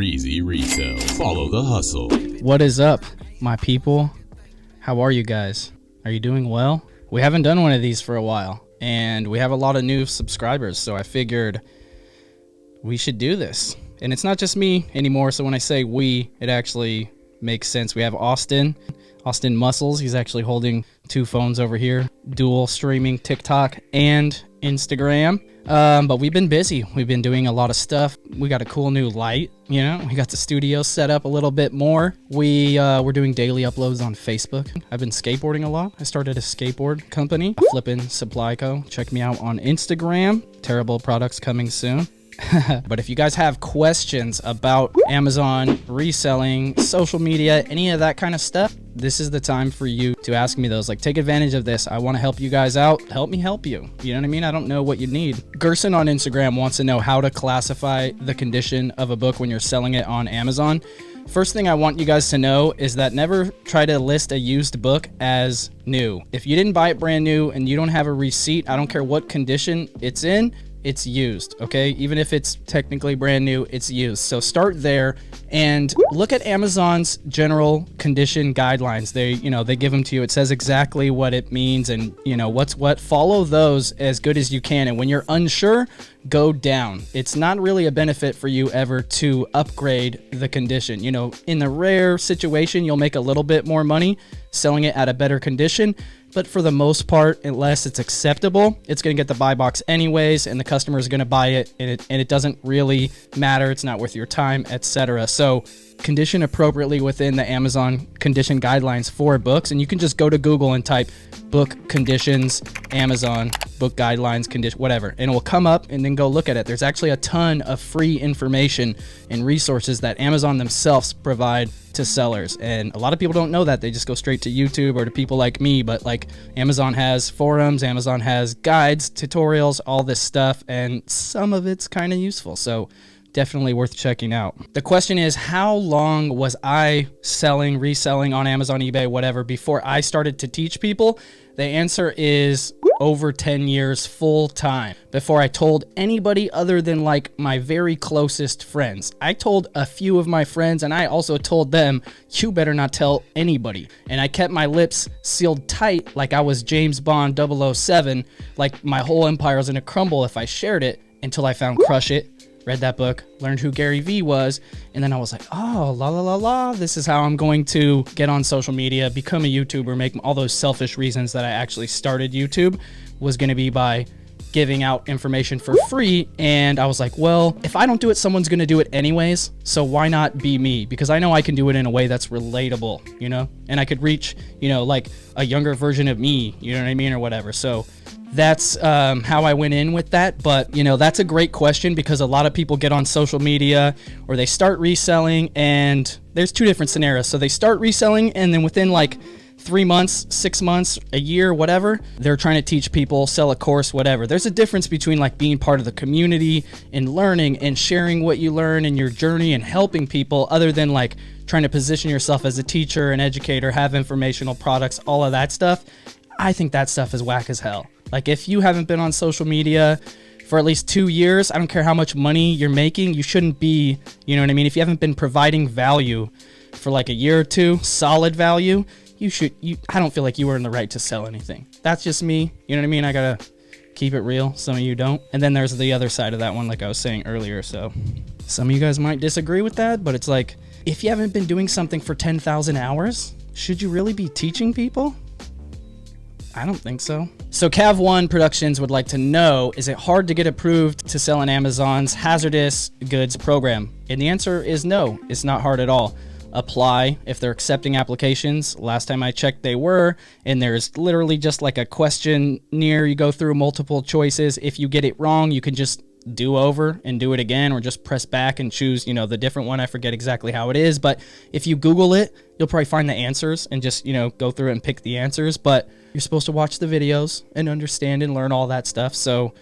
Reezy Resells. Follow the hustle. What is up, my people? How are you guys? Are you doing well? We haven't done one of these for a while, and we have a lot of new subscribers, so I figured we should do this. And it's not just me anymore, so when I say we, it actually makes sense. We have Austin Muscles. He's actually holding two phones over here, dual streaming TikTok and Instagram. But we've been busy. We've been doing a lot of stuff. We got a cool new light, we got the studio set up a little bit more. We're doing daily uploads on Facebook. I've been skateboarding a lot. I started a skateboard company, Flippin' Supply Co. Check me out on Instagram. Terrible products coming soon. But if you guys have questions about Amazon, reselling, social media, any of that kind of stuff, this is the time for you to ask me those. Like, take advantage of this. I want to help you guys out. Help me help you. You know what I mean? I don't know what you need. Gerson on Instagram wants to know how to classify the condition of a book when you're selling it on Amazon. First thing I want you guys to know is that never try to list a used book as new. If you didn't buy it brand new and you don't have a receipt, I don't care what condition it's in, it's used, okay? Even if it's technically brand new, it's used. So start there and look at Amazon's general condition guidelines. They give them to you. It says exactly what it means and what's what. Follow those as good as you can. And when you're unsure, go down. It's not really a benefit for you ever to upgrade the condition. In the rare situation, you'll make a little bit more money selling it at a better condition. But for the most part, unless it's acceptable, it's going to get the buy box anyways, and the customer is going to buy it, and it doesn't really matter. It's not worth your time, etc. So condition appropriately within the Amazon condition guidelines for books, and you can just go to Google and type book conditions, Amazon, book guidelines, condition, whatever, and it will come up, and then go look at it. There's actually a ton of free information and resources that Amazon themselves provide to sellers, and a lot of people don't know that. They just go straight to YouTube or to people like me, but like Amazon has forums, Amazon has guides, tutorials, all this stuff, and some of it's kind of useful, so definitely worth checking out. The question is, how long was I reselling on Amazon, eBay, whatever, before I started to teach people? The answer is over 10 years full time before I told anybody other than like my very closest friends. I told a few of my friends, and I also told them, you better not tell anybody. And I kept my lips sealed tight like I was James Bond 007, like my whole empire was gonna crumble if I shared it, until I found Crush It, read that book, learned who Gary Vee was, and then I was like, oh, this is how I'm going to get on social media, become a YouTuber, make all those selfish reasons that I actually started YouTube was going to be by giving out information for free. And I was like, well, if I don't do it, someone's going to do it anyways, so why not be me? Because I know I can do it in a way that's relatable, and I could reach, like a younger version of me, you know what I mean, or whatever. So that's how I went in with that. But that's a great question, because a lot of people get on social media or they start reselling, and there's two different scenarios. So they start reselling, and then within like 3 months, 6 months, a year, whatever, they're trying to teach people, sell a course, whatever. There's a difference between like being part of the community and learning and sharing what you learn in your journey and helping people, other than like trying to position yourself as a teacher, an educator, have informational products, all of that stuff. I think that stuff is whack as hell. Like, if you haven't been on social media for at least 2 years, I don't care how much money you're making, you shouldn't be, you know what I mean? If you haven't been providing value for like a year or two, solid value, I don't feel like you are in the right to sell anything. That's just me, you know what I mean? I gotta keep it real. Some of you don't. And then there's the other side of that one, like I was saying earlier. So some of you guys might disagree with that, but it's like, if you haven't been doing something for 10,000 hours, should you really be teaching people? I don't think so. So Cav1 Productions would like to know, is it hard to get approved to sell on Amazon's Hazardous goods program? And the answer is no, it's not hard at all. Apply if they're accepting applications. Last time I checked, they were, and there's literally just like a questionnaire. You go through multiple choices. If you get it wrong, you can just do over and do it again, or just press back and choose, the different one. I forget exactly how it is, but if you Google it, you'll probably find the answers and just, go through it and pick the answers. But you're supposed to watch the videos and understand and learn all that stuff. So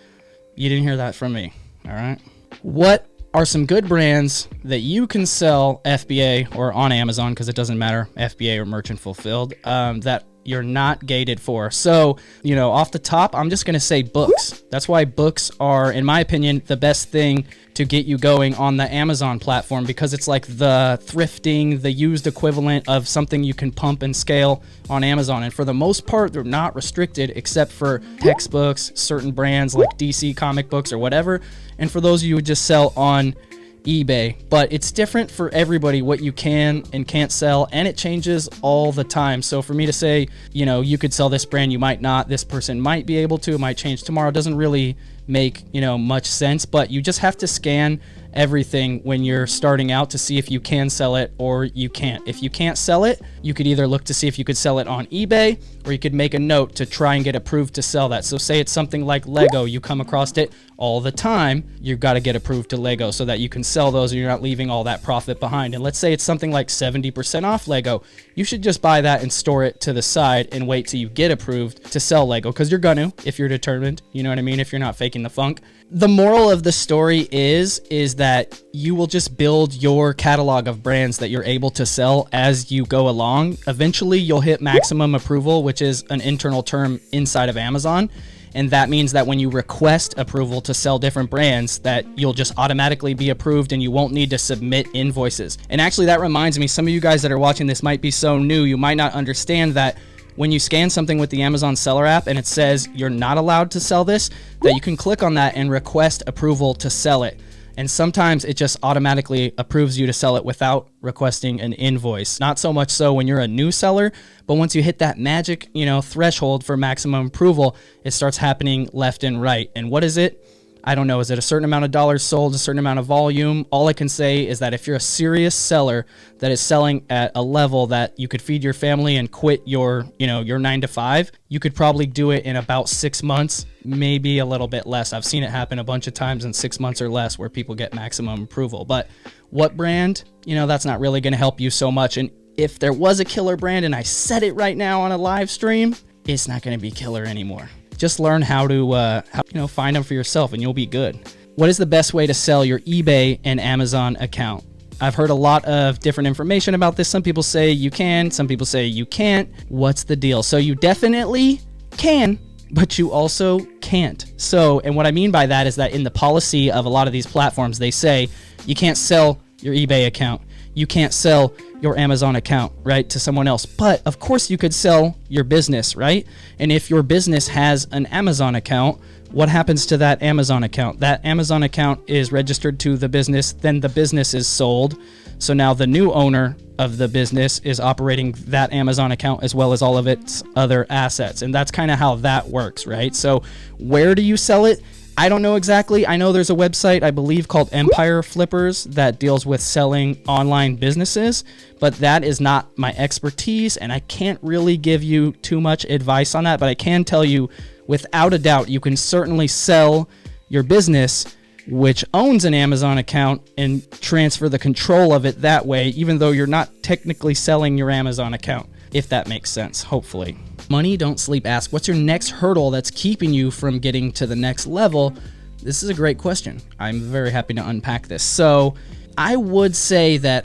you didn't hear that from me. All right. What are some good brands that you can sell FBA or on Amazon, because it doesn't matter, FBA or merchant fulfilled, that you're not gated for. So, off the top, I'm just going to say books. That's why books are, in my opinion, the best thing to get you going on the Amazon platform, because it's like the thrifting, the used equivalent of something you can pump and scale on Amazon. And for the most part, they're not restricted except for textbooks, certain brands like DC comic books or whatever. And for those you would just sell on eBay. But it's different for everybody what you can and can't sell, and it changes all the time. So for me to say, you could sell this brand, you might not, this person might be able to, it might change tomorrow, doesn't really make much sense. But you just have to scan everything when you're starting out to see if you can sell it or you can't. If you can't sell it, you could either look to see if you could sell it on eBay, or you could make a note to try and get approved to sell that. So say it's something like Lego, you come across it all the time, you've got to get approved to Lego so that you can sell those and you're not leaving all that profit behind. And let's say it's something like 70% off Lego, you should just buy that and store it to the side and wait till you get approved to sell Lego, because you're gonna, if you're determined, you know what I mean, if you're not faking the funk. The moral of the story is that you will just build your catalog of brands that you're able to sell as you go along. Eventually, you'll hit maximum approval, which is an internal term inside of Amazon. And that means that when you request approval to sell different brands, that you'll just automatically be approved and you won't need to submit invoices. And actually, that reminds me, some of you guys that are watching this might be so new, you might not understand that when you scan something with the Amazon seller app and it says you're not allowed to sell this, that you can click on that and request approval to sell it. And sometimes it just automatically approves you to sell it without requesting an invoice. Not so much so when you're a new seller, but once you hit that magic, threshold for maximum approval, it starts happening left and right. And what is it? I don't know. Is it a certain amount of dollars sold, a certain amount of volume? All I can say is that if you're a serious seller that is selling at a level that you could feed your family and quit your 9 to 5, you could probably do it in about 6 months, maybe a little bit less. I've seen it happen a bunch of times in 6 months or less where people get maximum approval. But what brand? That's not really going to help you so much. And if there was a killer brand and I said it right now on a live stream, it's not going to be killer anymore. Just learn how to find them for yourself and you'll be good. What is the best way to sell your eBay and Amazon account? I've heard a lot of different information about this. Some people say you can, some people say you can't. What's the deal? So you definitely can, but you also can't. So, and what I mean by that is that in the policy of a lot of these platforms, they say you can't sell your eBay account. You can't sell your Amazon account, right, to someone else. But of course you could sell your business, right? And if your business has an Amazon account, what happens to that Amazon account? That Amazon account is registered to the business, then the business is sold. So now the new owner of the business is operating that Amazon account as well as all of its other assets. And that's kind of how that works, right? So where do you sell it? I don't know exactly. I know there's a website, I believe, called Empire Flippers that deals with selling online businesses, but that is not my expertise, and I can't really give you too much advice on that, but I can tell you without a doubt, you can certainly sell your business, which owns an Amazon account, and transfer the control of it that way, even though you're not technically selling your Amazon account, if that makes sense, hopefully. Money, don't sleep. Ask, what's your next hurdle that's keeping you from getting to the next level? This is a great question. I'm very happy to unpack this. So I would say that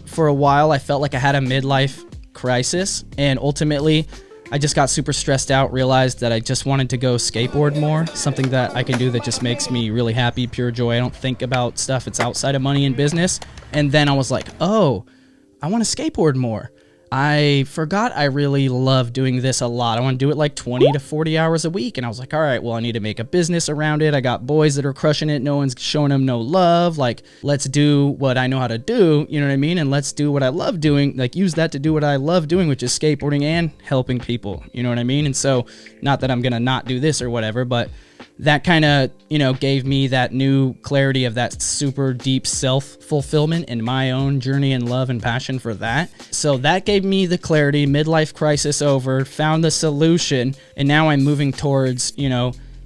for a while, I felt like I had a midlife crisis, and ultimately I just got super stressed out, realized that I just wanted to go skateboard more, something that I can do that just makes me really happy, pure joy. I don't think about stuff that's outside of money and business. And then I was like, oh, I want to skateboard more. I forgot I really love doing this a lot. I want to do it like 20 to 40 hours a week. And I was like, all right, well, I need to make a business around it. I got boys that are crushing it. No one's showing them no love. Like, let's do what I know how to do. You know what I mean? And let's do what I love doing. Like, use that to do what I love doing, which is skateboarding and helping people. You know what I mean? And so, not that I'm going to not do this or whatever, but that kind of, gave me that new clarity of that super deep self-fulfillment in my own journey and love and passion for that. So that gave me the clarity, midlife crisis over, found the solution, and now I'm moving towards,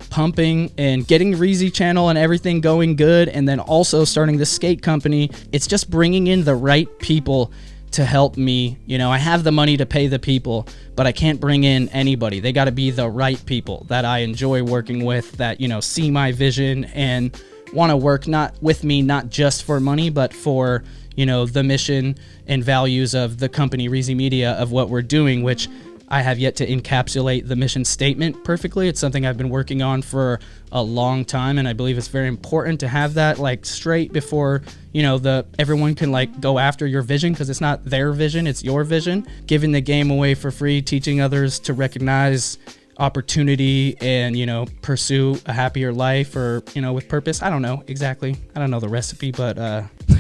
pumping and getting Reezy channel and everything going good, and then also starting the skate company. It's just bringing in the right people to help me. I have the money to pay the people, but I can't bring in anybody. They got to be the right people that I enjoy working with, that, see my vision and want to work not with me, not just for money, but for, the mission and values of the company Reezy Media, of what we're doing, which I have yet to encapsulate the mission statement perfectly. It's something I've been working on for a long time, and I believe it's very important to have that like straight before, you know, everyone can like go after your vision, because it's not their vision, it's your vision. Giving the game away for free, teaching others to recognize opportunity and, you know, pursue a happier life, or, you know, with purpose. I don't know exactly. I don't know the recipe, but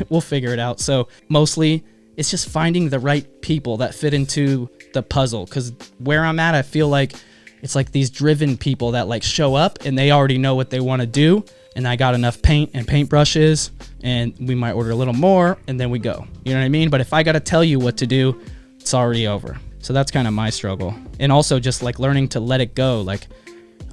we'll figure it out. So mostly it's just finding the right people that fit into the puzzle, because where I'm at, I feel like it's like these driven people that like show up and they already know what they want to do, and I got enough paint and paintbrushes, and we might order a little more and then we go, you know what I mean? But if I got to tell you what to do, it's already over. So that's kind of my struggle. And also just like learning to let it go. Like,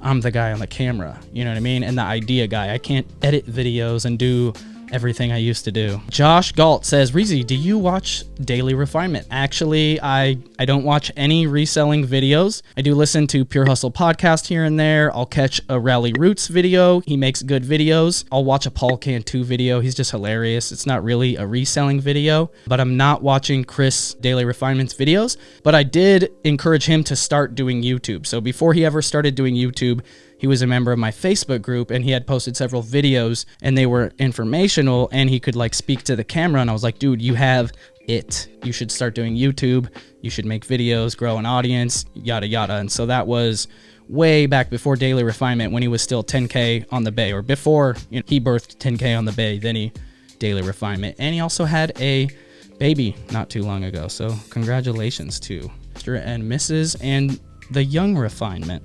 I'm the guy on the camera, you know what I mean? And the idea guy. I can't edit videos and do everything I used to do. Josh Galt says, Reezy, do you watch Daily Refinement? Actually, I don't watch any reselling videos. I do listen to Pure Hustle podcast here and there. I'll catch a Rally Roots video. He makes good videos. I'll watch a Paul Cantu video. He's just hilarious. It's not really a reselling video, but I'm not watching Chris Daily Refinement's videos. But I did encourage him to start doing YouTube. So before he ever started doing YouTube, he was a member of my Facebook group, and he had posted several videos, and they were informational, and he could like speak to the camera. And I was like, dude, you have it. You should start doing YouTube. You should make videos, grow an audience, yada, yada. And so that was way back before Daily Refinement, when he was still 10K on the Bay, or before, you know, he birthed 10K on the Bay, then he Daily Refinement. And he also had a baby not too long ago. So congratulations to Mr. and Mrs. and the young refinement.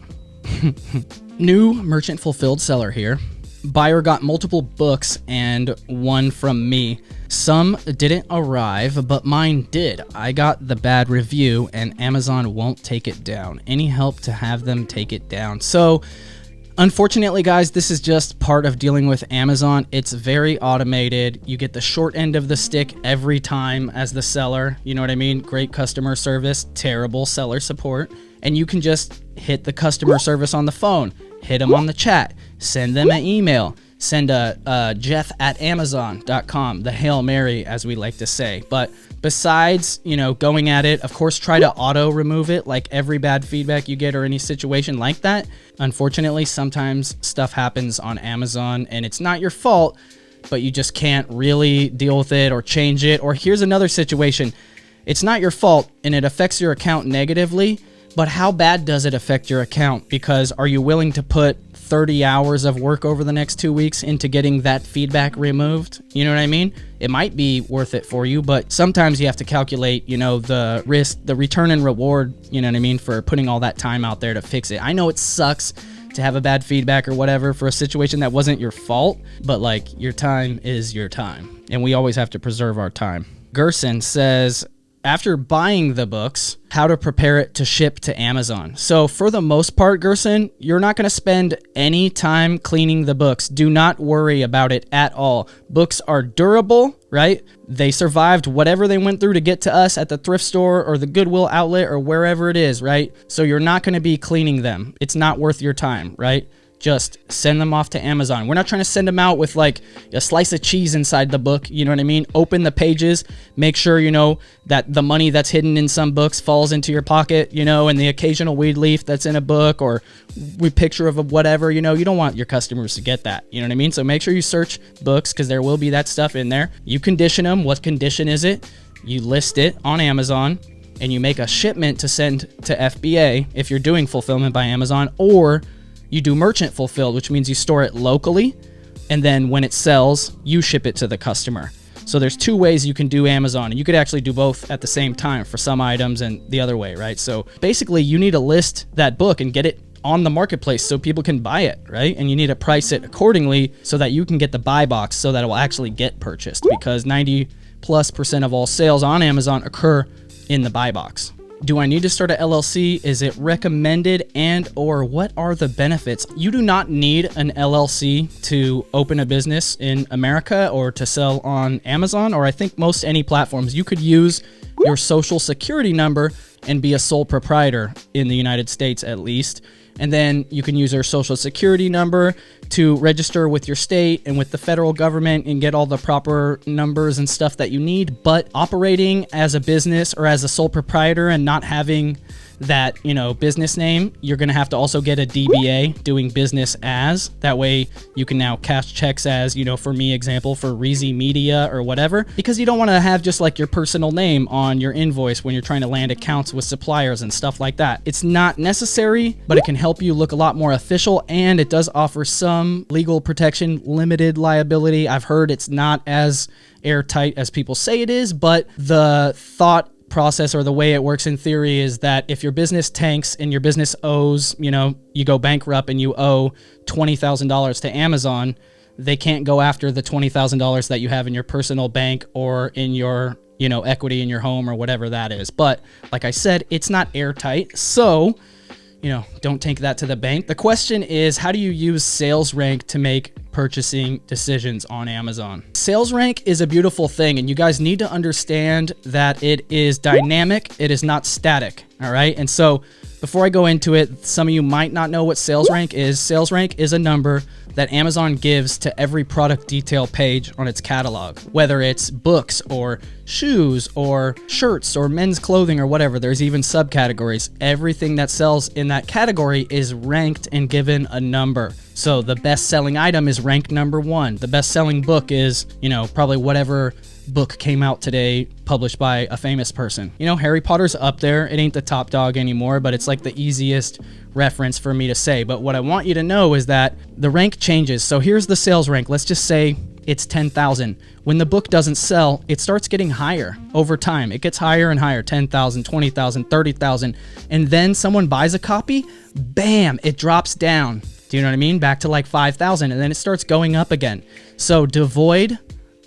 New merchant fulfilled seller here. Buyer got multiple books and one from me. Some didn't arrive, but mine did. I got the bad review and Amazon won't take it down. Any help to have them take it down? So unfortunately, guys, this is just part of dealing with Amazon. It's very automated. You get the short end of the stick every time as the seller. You know what I mean? Great customer service, terrible seller support. And you can just hit the customer service on the phone, hit them on the chat, send them an email, send a jeff@amazon.com, the Hail Mary, as we like to say. But besides, you know, going at it, of course, try to auto remove it, like every bad feedback you get or any situation like that. Unfortunately, sometimes stuff happens on Amazon and it's not your fault, but you just can't really deal with it or change it. Or here's another situation. It's not your fault and it affects your account negatively, but how bad does it affect your account? Because are you willing to put 30 hours of work over the next 2 weeks into getting that feedback removed? You know what I mean? It might be worth it for you, but sometimes you have to calculate, you know, the risk, the return and reward, you know what I mean, for putting all that time out there to fix it. I know it sucks to have a bad feedback or whatever for a situation that wasn't your fault, but like, your time is your time, and we always have to preserve our time. Gerson says, after buying the books, how to prepare it to ship to Amazon. So for the most part, Gerson, you're not going to spend any time cleaning the books. Do not worry about it at all. Books are durable, right? They survived whatever they went through to get to us at the thrift store or the Goodwill outlet or wherever it is, right? So you're not going to be cleaning them. It's not worth your time, right? Just send them off to Amazon. We're not trying to send them out with like a slice of cheese inside the book. You know what I mean? Open the pages, make sure, you know, that the money that's hidden in some books falls into your pocket, you know, and the occasional weed leaf that's in a book or picture of a whatever, you know, you don't want your customers to get that. You know what I mean? So make sure you search books, because there will be that stuff in there. You condition them. What condition is it? You list it on Amazon and you make a shipment to send to FBA if you're doing fulfillment by Amazon, or you do merchant fulfilled, which means you store it locally, and then when it sells, you ship it to the customer. So there's two ways you can do Amazon, and you could actually do both at the same time for some items and the other way, right? So basically, you need to list that book and get it on the marketplace so people can buy it, right? And you need to price it accordingly so that you can get the buy box so that it will actually get purchased, because 90+% of all sales on Amazon occur in the buy box. Do I need to start a LLC? Is it recommended, and or what are the benefits? You do not need an LLC to open a business in America or to sell on Amazon, or I think most any platforms. You could use your social security number and be a sole proprietor in the United States at least. And then you can use your social security number to register with your state and with the federal government and get all the proper numbers and stuff that you need. But operating as a business or as a sole proprietor and not having that, business name, you're going to have to also get a DBA, doing business as. That way you can now cash checks as, for me, example, for Reezy Media or whatever, because you don't want to have just like your personal name on your invoice when you're trying to land accounts with suppliers and stuff like that. It's not necessary, but it can help you look a lot more official, and it does offer some legal protection, limited liability. I've heard it's not as airtight as people say it is, but the thought process or the way it works in theory is that if your business tanks and your business owes, you go bankrupt and you owe $20,000 to Amazon, they can't go after the $20,000 that you have in your personal bank or in your, equity in your home or whatever that is. But like I said, it's not airtight. So, don't take that to the bank. The question is, how do you use sales rank to make purchasing decisions on Amazon? Sales rank is a beautiful thing, and you guys need to understand that it is dynamic. It is not static. All right. And so before I go into it, some of you might not know what sales rank is. Sales rank is a number that Amazon gives to every product detail page on its catalog, whether it's books or shoes or shirts or men's clothing or whatever. There's even subcategories. Everything that sells in that category is ranked and given a number. So the best selling item is ranked number 1. The best selling book is, probably whatever book came out today published by a famous person. Harry Potter's up there. It ain't the top dog anymore, but it's like the easiest reference for me to say. But what I want you to know is that the rank changes. So here's the sales rank. Let's just say it's 10,000. When the book doesn't sell, it starts getting higher over time. It gets higher and higher, 10,000, 20,000, 30,000. And then someone buys a copy, bam, it drops down. Do you know what I mean? Back to like 5,000, and then it starts going up again. So devoid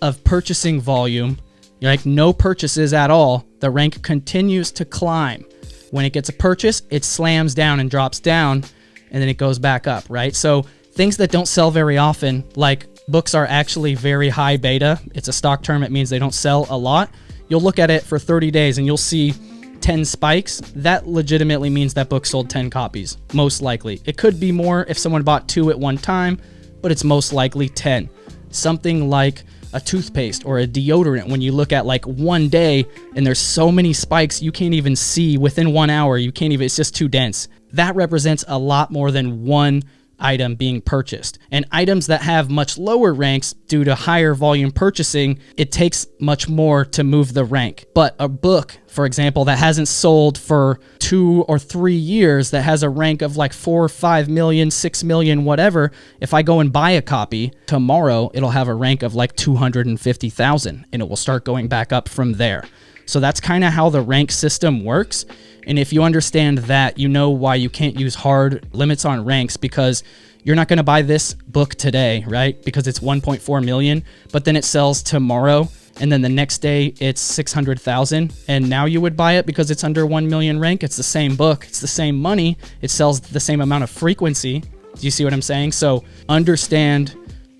of purchasing volume, like no purchases at all, the rank continues to climb. When it gets a purchase, it slams down and drops down, and then it goes back up, right? So things that don't sell very often, like books, are actually very high beta. It's a stock term. It means they don't sell a lot. You'll look at it for 30 days and you'll see 10 spikes. That legitimately means that book sold 10 copies, most likely. It could be more if someone bought 2 at one time, but it's most likely 10. Something like a toothpaste or a deodorant, when you look at like one day and there's so many spikes you can't even see within 1 hour, it's just too dense. That represents a lot more than one item being purchased. And items that have much lower ranks due to higher volume purchasing, it takes much more to move the rank. But a book, for example, that hasn't sold for 2 or 3 years, that has a rank of like 4 or 5 million, 6 million, whatever, if I go and buy a copy tomorrow, it'll have a rank of like 250,000, and it will start going back up from there. So that's kind of how the rank system works. And if you understand that, you know why you can't use hard limits on ranks, because you're not going to buy this book today, right? Because it's 1.4 million, but then it sells tomorrow, and then the next day it's 600,000, and now you would buy it because it's under 1 million rank. It's the same book, it's the same money, it sells the same amount of frequency. Do you see what I'm saying? So understand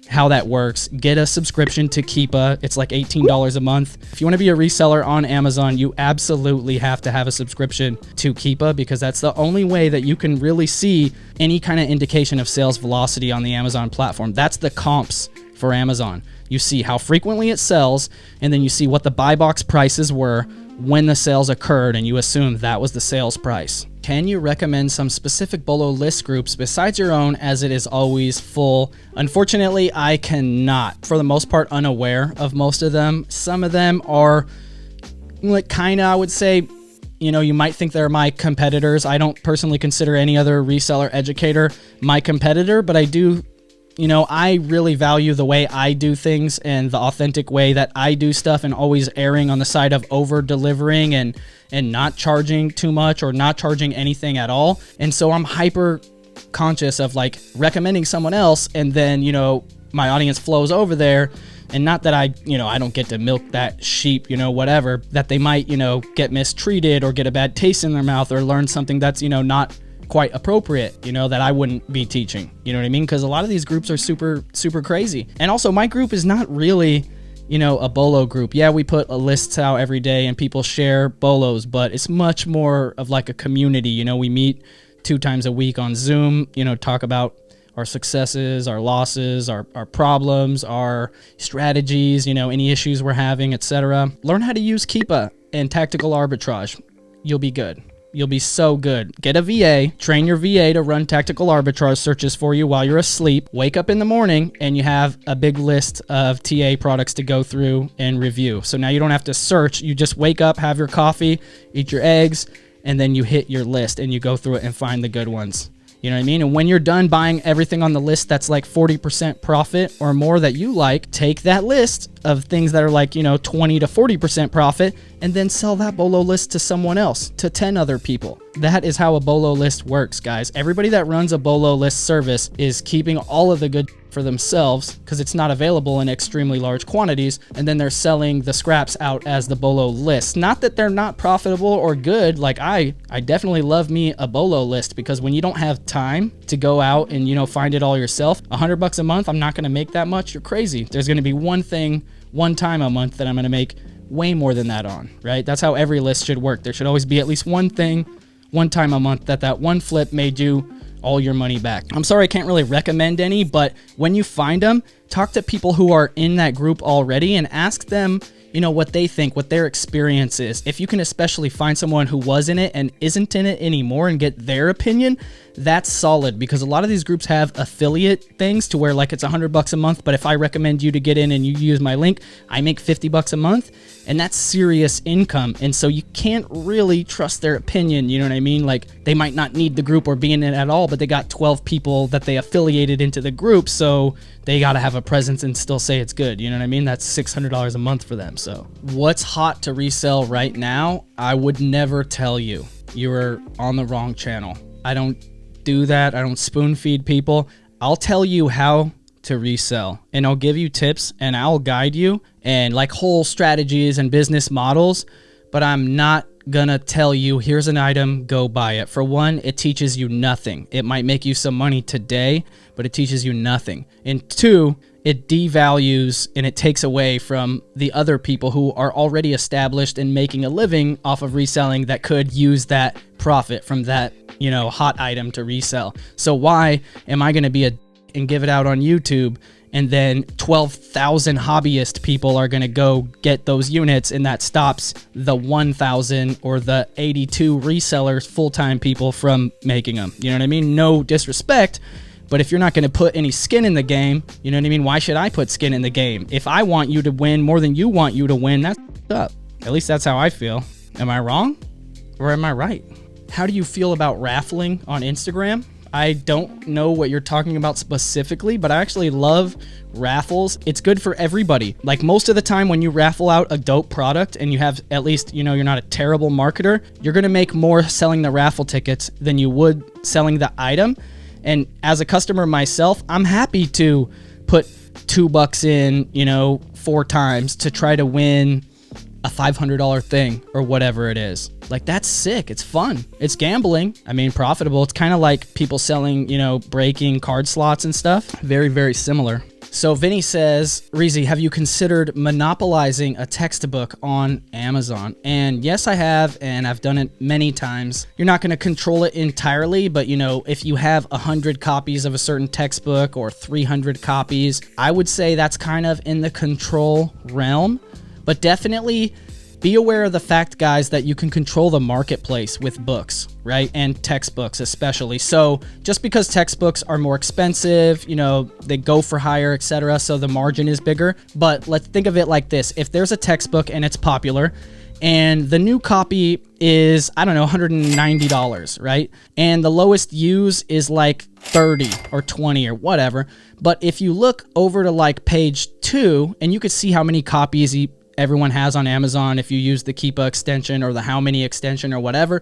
how that works. Get a subscription to Keepa. It's like $18 a month. If you want to be a reseller on Amazon, you absolutely have to have a subscription to Keepa, because that's the only way that you can really see any kind of indication of sales velocity on the Amazon platform. That's the comps for Amazon. You see how frequently it sells, and then you see what the buy box prices were when the sales occurred, and you assume that was the sales price. Can you recommend some specific BOLO list groups besides your own, as it is always full? Unfortunately, I cannot. For the most part, unaware of most of them. Some of them are like kind of, I would say, you might think they're my competitors. I don't personally consider any other reseller educator my competitor, but I do, I really value the way I do things and the authentic way that I do stuff, and always erring on the side of over delivering and not charging too much or not charging anything at all. And so I'm hyper conscious of like recommending someone else, and then, my audience flows over there. And not that I don't get to milk that sheep, whatever, that they might, get mistreated or get a bad taste in their mouth or learn something that's, not quite appropriate, that I wouldn't be teaching. You know what I mean? Because a lot of these groups are super, super crazy. And also, my group is not really, a BOLO group. Yeah, we put a lists out every day and people share BOLOs, but it's much more of like a community. We meet 2 times a week on Zoom, talk about our successes, our losses, our problems, our strategies, any issues we're having, etc. Learn how to use Keepa and tactical arbitrage. You'll be good. You'll be so good. Get a VA, train your VA to run tactical arbitrage searches for you while you're asleep. Wake up in the morning and you have a big list of TA products to go through and review. So now you don't have to search. You just wake up, have your coffee, eat your eggs, and then you hit your list and you go through it and find the good ones. You know what I mean? And when you're done buying everything on the list that's like 40% profit or more that you like, take that list of things that are like, 20 to 40% profit and then sell that BOLO list to someone else, to 10 other people. That is how a BOLO list works, guys. Everybody that runs a BOLO list service is keeping all of the good for themselves because it's not available in extremely large quantities, and then they're selling the scraps out as the BOLO list. Not that they're not profitable or good. Like I definitely love me a BOLO list, because when you don't have time to go out and find it all yourself, $100 a month, I'm not going to make that much. You're crazy. There's going to be one thing, one time a month that I'm going to make way more than that on, right? That's how every list should work. There should always be at least one thing, one time a month that one flip made you all your money back. I'm sorry I can't really recommend any, but when you find them, talk to people who are in that group already and ask them, what they think, what their experience is. If you can especially find someone who was in it and isn't in it anymore and get their opinion, that's solid, because a lot of these groups have affiliate things to where like it's $100 a month, but if I recommend you to get in and you use my link, I make $50 a month, and that's serious income. And so you can't really trust their opinion, you know what I mean? Like they might not need the group or be in it at all, but they got 12 people that they affiliated into the group, so they got to have a presence and still say it's good, you know what I mean? That's $600 a month for them. So what's hot to resell right now? I would never tell you. You're on the wrong channel. I don't do that. I don't spoon feed people. I'll tell you how to resell, and I'll give you tips and I'll guide you and like whole strategies and business models, but I'm not gonna tell you here's an item, go buy it. For one, it teaches you nothing. It might make you some money today, but it teaches you nothing. And two, it devalues and it takes away from the other people who are already established and making a living off of reselling that could use that profit from that, hot item to resell. So why am I gonna be and give it out on YouTube, and then 12,000 hobbyist people are going to go get those units, and that stops the 1,000 or the 82 resellers, full-time people from making them? You know what I mean? No disrespect, but if you're not going to put any skin in the game, you know what I mean? Why should I put skin in the game? If I want you to win more than you want you to win, that's up. At least that's how I feel. Am I wrong or am I right? How do you feel about raffling on Instagram? I don't know what you're talking about specifically, but I actually love raffles. It's good for everybody. Like most of the time when you raffle out a dope product and you have at least, you're not a terrible marketer, you're going to make more selling the raffle tickets than you would selling the item. And as a customer myself, I'm happy to put $2 in, 4 times to try to win a $500 thing or whatever it is. Like that's sick. It's fun. It's gambling. I mean, profitable. It's kind of like people selling, breaking card slots and stuff. Very, very similar. So Vinny says, Reezy, have you considered monopolizing a textbook on Amazon? And yes, I have, and I've done it many times. You're not going to control it entirely, but if you have 100 copies of a certain textbook or 300 copies, I would say that's kind of in the control realm. But definitely be aware of the fact, guys, that you can control the marketplace with books, right? And textbooks especially. So just because textbooks are more expensive, they go for higher, etc., so the margin is bigger. But let's think of it like this. If there's a textbook and it's popular, and the new copy is, $190, right? And the lowest use is like 30 or 20 or whatever. But if you look over to like page 2, and you could see how many copies everyone has on Amazon if you use the Keepa extension or the how many extension or whatever.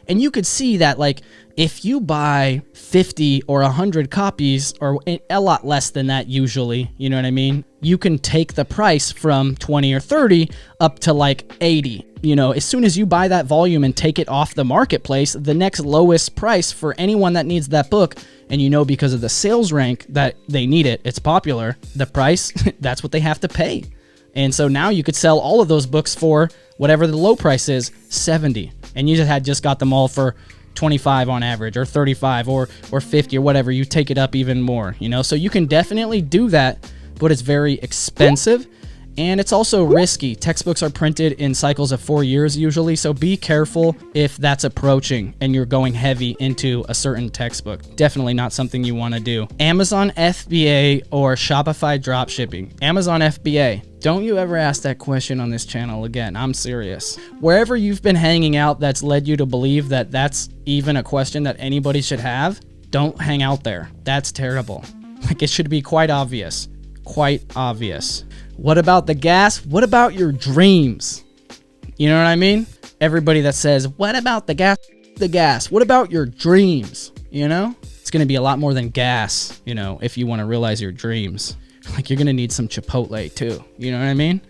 And you could see that like if you buy 50 or 100 copies, or a lot less than that usually, you know what I mean? You can take the price from 20 or 30 up to like 80. As soon as you buy that volume and take it off the marketplace, the next lowest price for anyone that needs that book, and because of the sales rank that they need it, it's popular, the price, that's what they have to pay. And so now you could sell all of those books for whatever the low price is, $70. And you just got them all for 25 on average, or 35 or 50 or whatever. You take it up even more, you know? So you can definitely do that, but it's very expensive. And it's also risky. Textbooks are printed in cycles of 4 years usually, so be careful if that's approaching and you're going heavy into a certain textbook. Definitely not something you want to do. Amazon FBA or Shopify dropshipping. Amazon FBA. Don't you ever ask that question on this channel again. I'm serious. Wherever you've been hanging out that's led you to believe that that's even a question that anybody should have, don't hang out there. That's terrible. Like, it should be quite obvious. Quite obvious. What about the gas? What about your dreams? You know what I mean? Everybody that says, what about the gas? The gas. What about your dreams? You know? It's going to be a lot more than gas, you know, if you want to realize your dreams. Like, you're going to need some Chipotle too. You know what I mean?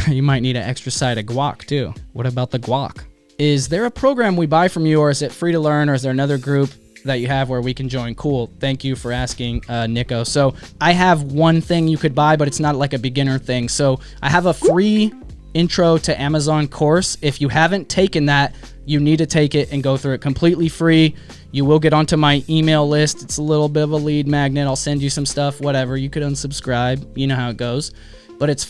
You might need an extra side of guac too. What about the guac? Is there a program we buy from you, or is it free to learn, or is there another group that you have where we can join? Cool. Thank you for asking, Nico. So I have one thing you could buy, but it's not like a beginner thing. So I have a free intro to Amazon course. If you haven't taken that, you need to take it and go through it completely free. You will get onto my email list. It's a little bit of a lead magnet. I'll send you some stuff, whatever. You could unsubscribe. You know how it goes. But it's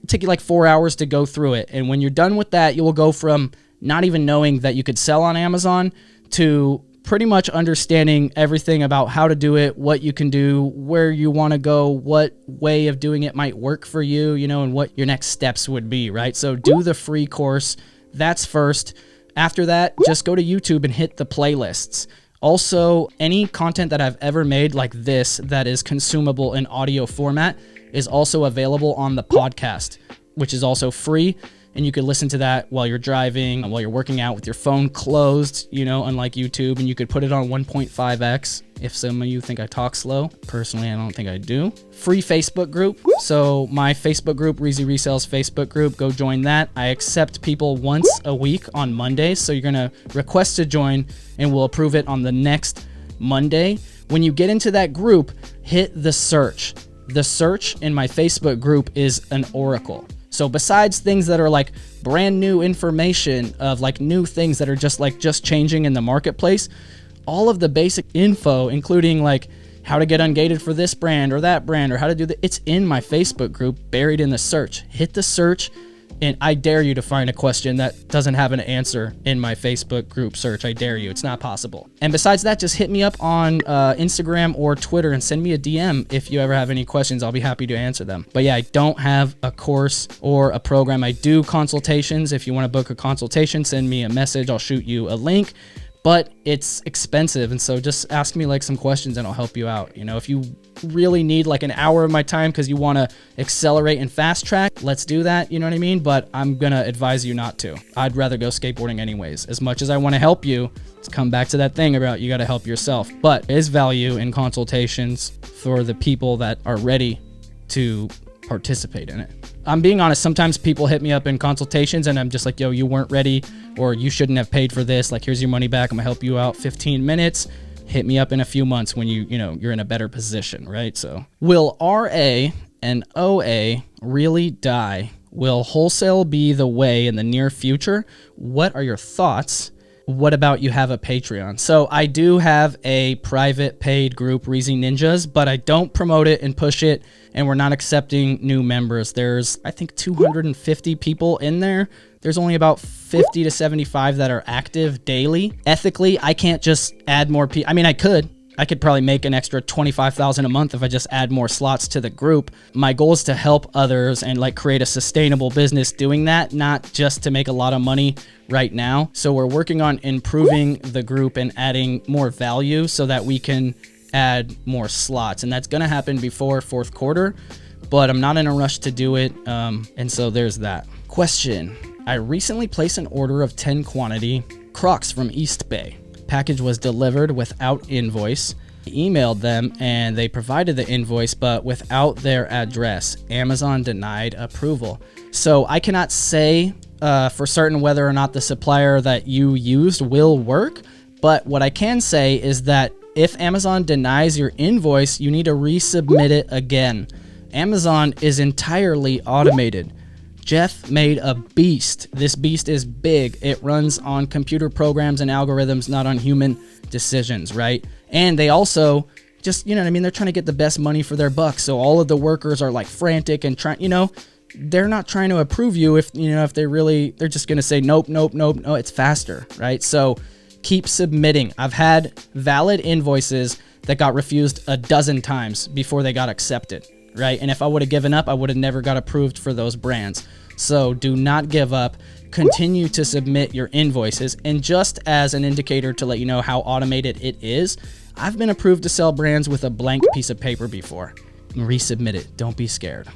take you like 4 hours to go through it. And when you're done with that, you will go from not even knowing that you could sell on Amazon to pretty much understanding everything about how to do it, what you can do, where you want to go, what way of doing it might work for you, you know, and what your next steps would be, right? So do the free course. That's first. After that, just go to YouTube and hit the playlists. Also, any content that I've ever made like this that is consumable in audio format is also available on the podcast, which is also free. And you could listen to that while you're driving, while you're working out with your phone closed, you know, unlike YouTube. And you could put it on 1.5x if some of you think I talk slow. Personally, I don't think I do. Free Facebook group. So my Facebook group, Reezy Resells Facebook group, go join that. I accept people once a week on Mondays. So you're going to request to join and we'll approve it on the next Monday. When you get into that group, hit the search. The search in my Facebook group is an oracle. So besides things that are like brand new information of like new things that are just changing in the marketplace, all of the basic info, including like how to get ungated for this brand or that brand or how to do that, it's in my Facebook group buried in the search. Hit the search. And I dare you to find a question that doesn't have an answer in my Facebook group search. I dare you. It's not possible. And besides that, just hit me up on Instagram or Twitter and send me a DM if you ever have any questions. I'll be happy to answer them. But yeah, I don't have a course or a program. I do consultations. If you want to book a consultation, send me a message. I'll shoot you a link. But it's expensive, and so just ask me like some questions and I'll help you out. You know, if you really need like an hour of my time because you want to accelerate and fast track, let's do that, you know what I mean? But I'm gonna advise you not to. I'd rather go skateboarding anyways. As much as I want to help you, let's come back to that thing about you got to help yourself. But there is value in consultations for the people that are ready to participate in it. I'm being honest, sometimes people hit me up in consultations and I'm just like, yo, you weren't ready, or you shouldn't have paid for this. Like, here's your money back. I'm gonna help you out 15 minutes. Hit me up in a few months when you're in a better position, right? So will RA and OA really die? Will wholesale be the way in the near future? What are your thoughts? What about you have a Patreon? So I do have a private paid group, Reezy Ninjas, but I don't promote it and push it, and we're not accepting new members. There's, I think, 250 people in there. There's only about 50 to 75 that are active daily. Ethically, I can't just add more people. I mean, I could probably make an extra $25,000 a month if I just add more slots to the group. My goal is to help others and like create a sustainable business doing that, not just to make a lot of money right now. So we're working on improving the group and adding more value so that we can add more slots. And that's going to happen before fourth quarter, but I'm not in a rush to do it. And so there's that. Question. I recently placed an order of 10 quantity Crocs from East Bay. Package was delivered without invoice. I emailed them and they provided the invoice, but without their address. Amazon denied approval. So I cannot say for certain whether or not the supplier that you used will work, but what I can say is that if Amazon denies your invoice, you need to resubmit it again. Amazon is entirely automated. Jeff made a beast. This beast is big. It runs on computer programs and algorithms, not on human decisions, right? And they also just, you know what I mean? They're trying to get the best money for their buck. So all of the workers are like frantic and trying, you know, they're not trying to approve you if, you know, if they're just going to say, nope, it's faster, right? So keep submitting. I've had valid invoices that got refused a dozen times before they got accepted, right? And if I would have given up, I would have never got approved for those brands. So do not give up. Continue to submit your invoices. And just as an indicator to let you know how automated it is, I've been approved to sell brands with a blank piece of paper before. Resubmit it. Don't be scared.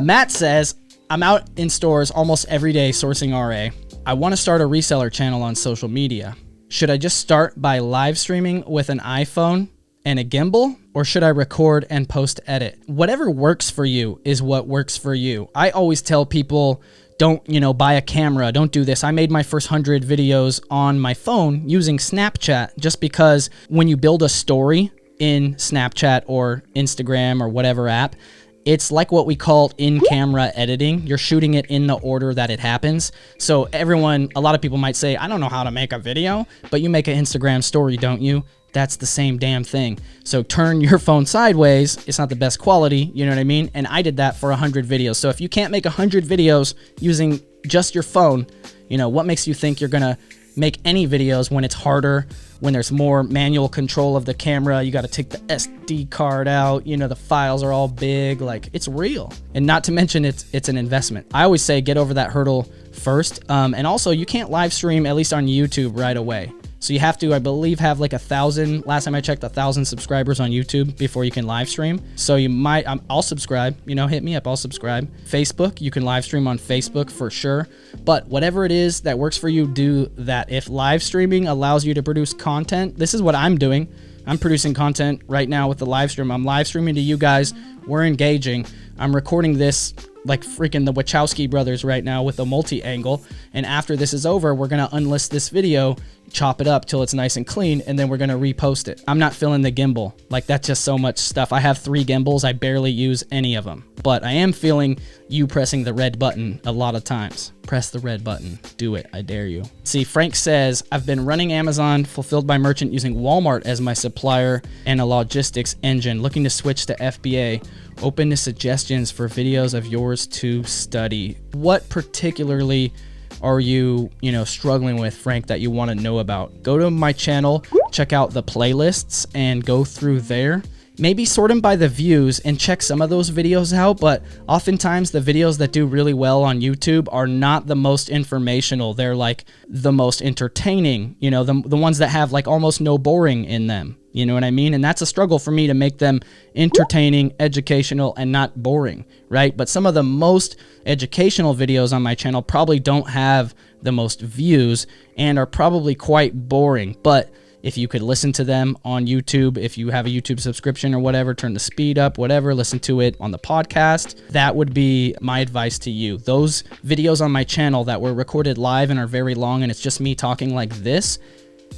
Matt says, I'm out in stores almost every day sourcing RA. I want to start a reseller channel on social media. Should I just start by live streaming with an iPhone and a gimbal, or should I record and post edit? Whatever works for you is what works for you. I always tell people, don't, you know, buy a camera. Don't do this. I made my first 100 videos on my phone using Snapchat just because when you build a story in Snapchat or Instagram or whatever app, it's like what we call in-camera editing. You're shooting it in the order that it happens. So a lot of people might say, I don't know how to make a video, but you make an Instagram story, don't you? That's the same damn thing. So turn your phone sideways. It's not the best quality, you know what I mean? And I did that for 100 videos. So if you can't make 100 videos using just your phone, you know, what makes you think you're gonna make any videos when it's harder, when there's more manual control of the camera? You got to take the SD card out, you know, the files are all big, like it's real. And not to mention it's an investment. I always say get over that hurdle first. And also you can't live stream, at least on YouTube, right away. So you have to, I believe, have like 1,000, last time I checked, 1,000 subscribers on YouTube before you can live stream. So you might, I'll subscribe, you know, hit me up, I'll subscribe. Facebook, you can live stream on Facebook for sure. But whatever it is that works for you, do that. If live streaming allows you to produce content, this is what I'm doing. I'm producing content right now with the live stream. I'm live streaming to you guys. We're engaging. I'm recording this like freaking the Wachowski brothers right now with a multi-angle. And after this is over, we're going to unlist this video, chop it up till it's nice and clean, and then we're going to repost it. I'm not filling the gimbal. Like, that's just so much stuff. I have 3 gimbals. I barely use any of them. But I am feeling you pressing the red button a lot of times. Press the red button. Do it. I dare you. See, Frank says, I've been running Amazon fulfilled by merchant using Walmart as my supplier and a logistics engine, looking to switch to FBA. Open to suggestions for videos of yours to study. What particularly are you struggling with, Frank, that you want to know about? Go to my channel, check out the playlists, and go through there. Maybe sort them by the views and check some of those videos out, but oftentimes the videos that do really well on YouTube are not the most informational. They're like the most entertaining, you know, the ones that have like almost no boring in them. You know what I mean? And that's a struggle for me to make them entertaining, educational, and not boring, right? But some of the most educational videos on my channel probably don't have the most views and are probably quite boring. But if you could listen to them on YouTube, if you have a YouTube subscription or whatever, turn the speed up, whatever, listen to it on the podcast, that would be my advice to you. Those videos on my channel that were recorded live and are very long and it's just me talking like this,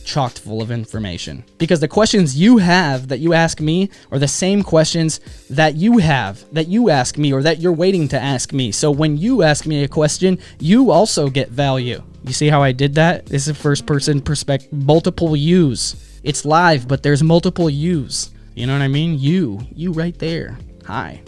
chocked full of information. Because the questions you have that you ask me are the same questions that you have, that you ask me, or that you're waiting to ask me. So when you ask me a question, you also get value. You see how I did that? This is first person perspective, multiple yous. It's live, but there's multiple yous. You know what I mean? You right there. Hi.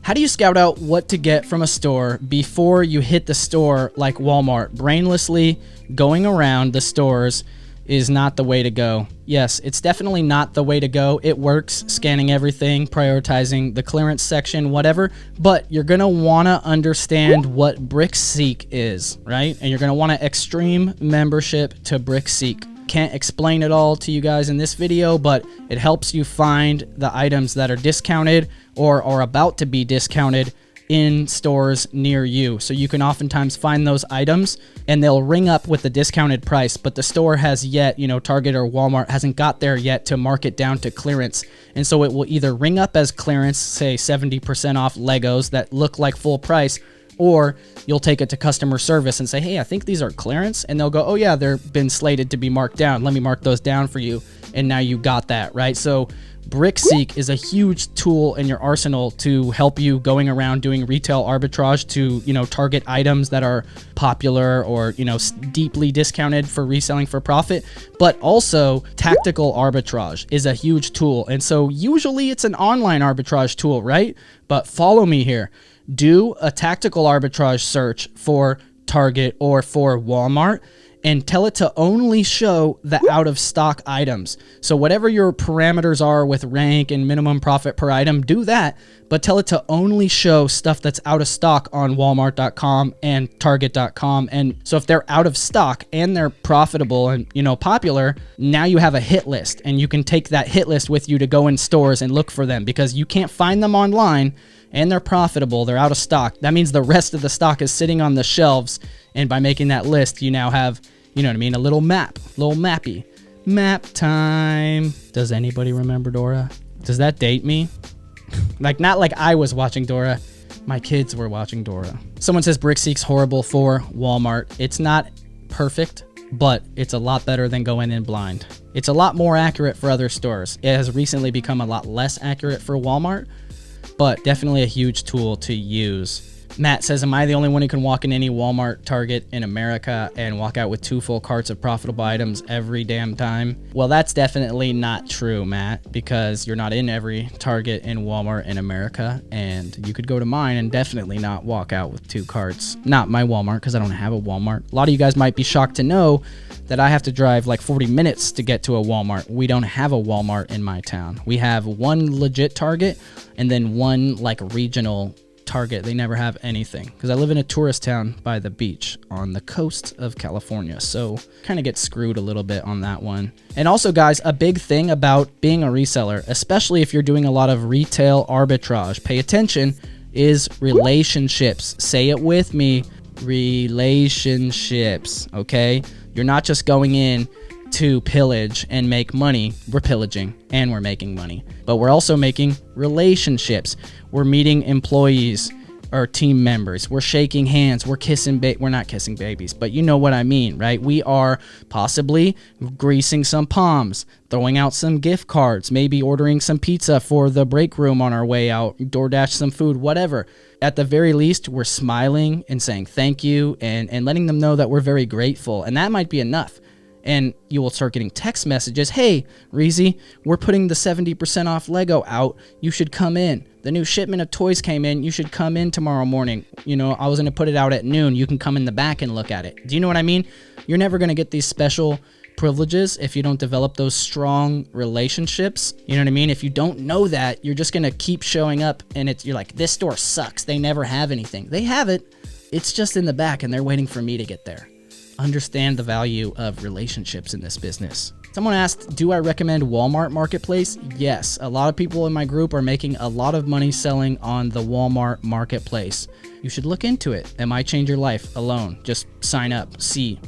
How do you scout out what to get from a store before you hit the store like Walmart? Brainlessly going around the stores is not the way to go. Yes, it's definitely not the way to go. It works, scanning everything, prioritizing the clearance section, whatever, but you're going to want to understand what BrickSeek is, right? And you're going to want to extreme membership to BrickSeek. Can't explain it all to you guys in this video, but it helps you find the items that are discounted or are about to be discounted in stores near you. So you can oftentimes find those items and they'll ring up with the discounted price, but the store has yet, Target or Walmart hasn't got there yet to mark it down to clearance. And so it will either ring up as clearance, say 70% off Legos that look like full price, or you'll take it to customer service and say, hey, I think these are clearance. And they'll go, oh yeah, they've been slated to be marked down. Let me mark those down for you. And now you got that, right? So BrickSeek is a huge tool in your arsenal to help you going around doing retail arbitrage to, target items that are popular or, deeply discounted for reselling for profit. But also tactical arbitrage is a huge tool. And so usually it's an online arbitrage tool, right? But follow me here. Do a tactical arbitrage search for Target or for Walmart and tell it to only show the out of stock items. So whatever your parameters are with rank and minimum profit per item, do that, but tell it to only show stuff that's out of stock on walmart.com and target.com. And so if they're out of stock and they're profitable and, popular, now you have a hit list and you can take that hit list with you to go in stores and look for them because you can't find them online and they're profitable, they're out of stock. That means the rest of the stock is sitting on the shelves. And by making that list, you now have, a little mappy. Map time. Does anybody remember Dora? Does that date me? Not like I was watching Dora. My kids were watching Dora. Someone says BrickSeek's horrible for Walmart. It's not perfect, but it's a lot better than going in blind. It's a lot more accurate for other stores. It has recently become a lot less accurate for Walmart, but definitely a huge tool to use. Matt says, am I the only one who can walk in any Walmart, Target in America and walk out with 2 full carts of profitable items every damn time? Well, that's definitely not true, Matt, because you're not in every Target and Walmart in America, and you could go to mine and definitely not walk out with 2 carts. Not my Walmart, because I don't have a Walmart. A lot of you guys might be shocked to know that I have to drive like 40 minutes to get to a Walmart. We don't have a Walmart in my town. We have one legit Target and then one like regional Target. They never have anything because I live in a tourist town by the beach on the coast of California, so kind of get screwed a little bit on that one. And also, guys, a big thing about being a reseller, especially if you're doing a lot of retail arbitrage, pay attention, is relationships. Say it with me, relationships. Okay, you're not just going in to pillage and make money. We're pillaging and we're making money, but we're also making relationships. We're meeting employees or team members. We're shaking hands. We're kissing we're not kissing babies, but you know what I mean, right? We are possibly greasing some palms, throwing out some gift cards, maybe ordering some pizza for the break room on our way out, DoorDash some food, whatever. At the very least, we're smiling and saying thank you and letting them know that we're very grateful, and that might be enough. And you will start getting text messages. Hey, Reezy, we're putting the 70% off Lego out. You should come in. The new shipment of toys came in. You should come in tomorrow morning. I was going to put it out at noon. You can come in the back and look at it. Do you know what I mean? You're never going to get these special privileges if you don't develop those strong relationships. You know what I mean? If you don't know that, you're just going to keep showing up and you're like, this store sucks. They never have anything. They have it. It's just in the back and they're waiting for me to get there. Understand the value of relationships in this business. Someone asked, do I recommend Walmart Marketplace? Yes. A lot of people in my group are making a lot of money selling on the Walmart Marketplace. You should look into it. It might change your life alone. Just sign up,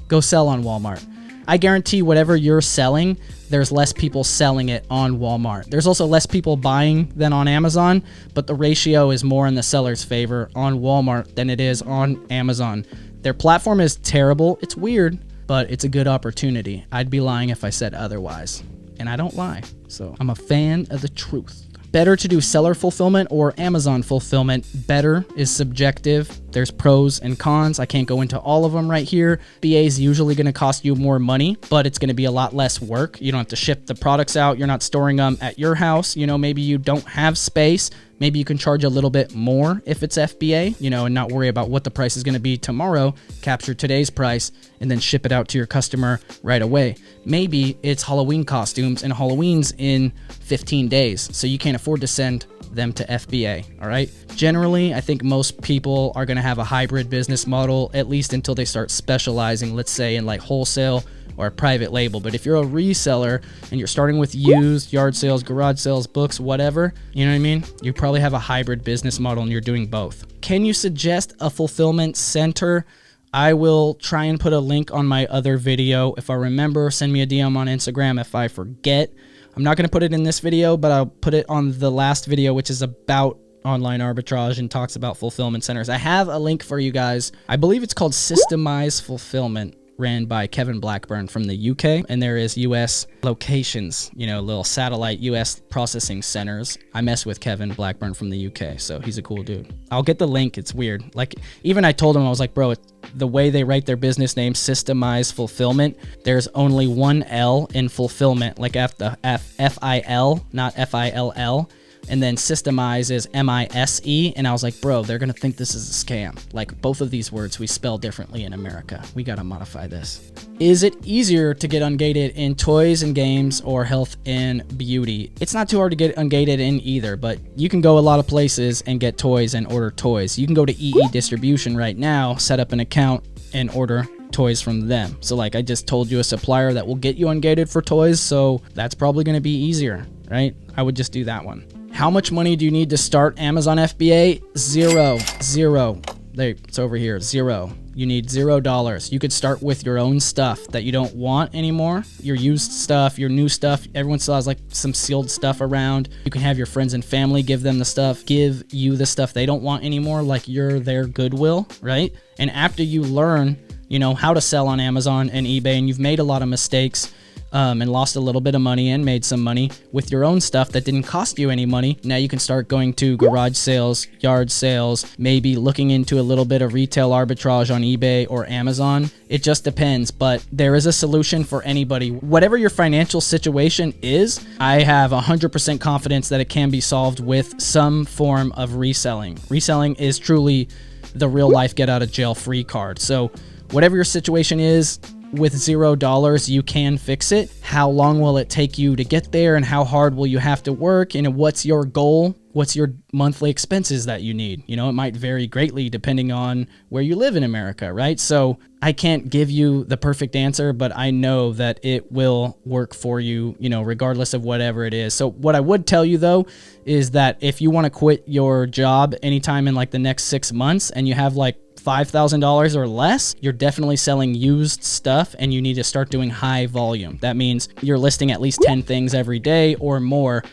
go sell on Walmart. I guarantee whatever you're selling, there's less people selling it on Walmart. There's also less people buying than on Amazon, but the ratio is more in the seller's favor on Walmart than it is on Amazon. Their platform is terrible. It's weird, but it's a good opportunity. I'd be lying if I said otherwise, and I don't lie. So I'm a fan of the truth. Better to do seller fulfillment or Amazon fulfillment? Better is subjective. There's pros and cons. I can't go into all of them right here. FBA is usually going to cost you more money, but it's going to be a lot less work. You don't have to ship the products out. You're not storing them at your house. Maybe you don't have space. Maybe you can charge a little bit more if it's FBA, and not worry about what the price is going to be tomorrow, capture today's price, and then ship it out to your customer right away. Maybe it's Halloween costumes and Halloween's in 15 days, so you can't afford to send them to FBA, all right? Generally, I think most people are going to have a hybrid business model, at least until they start specializing, let's say, in like wholesale or a private label. But if you're a reseller and you're starting with used, yard sales, garage sales, books, whatever, you know what I mean? You probably have a hybrid business model and you're doing both. Can you suggest a fulfillment center? I will try and put a link on my other video. If I remember, send me a DM on Instagram if I forget. I'm not going to put it in this video, but I'll put it on the last video, which is about online arbitrage and talks about fulfillment centers. I have a link for you guys. I believe it's called Systemize Fulfillment. ran by Kevin Blackburn from the UK, and there is US locations, little satellite US processing centers. I mess with Kevin Blackburn from the UK, so he's a cool dude. I'll get the link. It's weird. Like, even I told him, I was like, bro, the way they write their business name, Systemize Fulfillment, there's only one L in fulfillment, like F-I-L, not F-I-L-L. And then Systemize is M-I-S-E. And I was like, bro, they're going to think this is a scam. Like, both of these words we spell differently in America. We got to modify this. Is it easier to get ungated in toys and games or health and beauty? It's not too hard to get ungated in either, but you can go a lot of places and get toys and order toys. You can go to EE Distribution right now, set up an account, and order toys from them. So like I just told you, a supplier that will get you ungated for toys, so that's probably going to be easier, right? I would just do that one. How much money do you need to start Amazon FBA? Zero. It's over here. Zero. You need $0. You could start with your own stuff that you don't want anymore. Your used stuff, your new stuff. Everyone still has like some sealed stuff around. You can have your friends and family give them the stuff, give you the stuff they don't want anymore, like you're their Goodwill, right? And after you learn, how to sell on Amazon and eBay, and you've made a lot of mistakes, and lost a little bit of money and made some money with your own stuff that didn't cost you any money. Now you can start going to garage sales, yard sales, maybe looking into a little bit of retail arbitrage on eBay or Amazon. It just depends, but there is a solution for anybody. Whatever your financial situation is, I have 100% confidence that it can be solved with some form of reselling. Reselling is truly the real life get out of jail free card. So whatever your situation is, with $0, you can fix it. How long will it take you to get there, and how hard will you have to work? And what's your goal? What's your monthly expenses that you need? It might vary greatly depending on where you live in America, right? So I can't give you the perfect answer, but I know that it will work for you, regardless of whatever it is. So what I would tell you though, is that if you want to quit your job anytime in like the next 6 months and you have like $5,000 or less, you're definitely selling used stuff, and you need to start doing high volume. That means you're listing at least 10 things every day or more